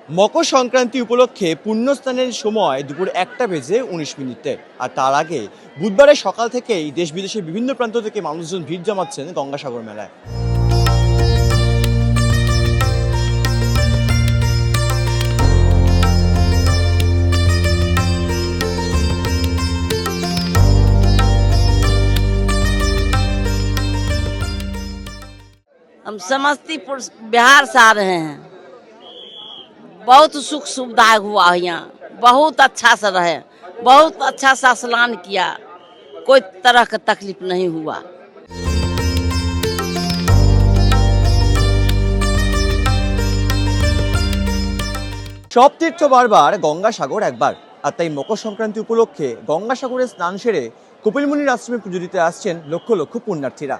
মকর সংক্রান্তি উপলক্ষে পুণ্যস্নানের সময় দুপুর 1:19 আর তার আগে বুধবারে সকাল থেকেই দেশ বিদেশের বিভিন্ন প্রান্ত থেকে মানুষজন ভিড় জমাচ্ছেন গঙ্গাসাগর মেলায়। हम समस्तीपुर बिहार से आ रहे हैं। बहुत सुख सुविधा हुआ है यहाँ, बहुत अच्छा से रहे, बहुत अच्छा से स्नान किया, कोई तरह का तकलीफ नहीं हुआ। সব তীর্থ বারবার গঙ্গাসাগর একবার, আর তাই মকর সংক্রান্তি উপলক্ষে গঙ্গাসাগরে স্নান সেরে কপিলমুনির আশ্রমে পুজো দিতে আসছেন লক্ষ লক্ষ পুণ্যার্থীরা।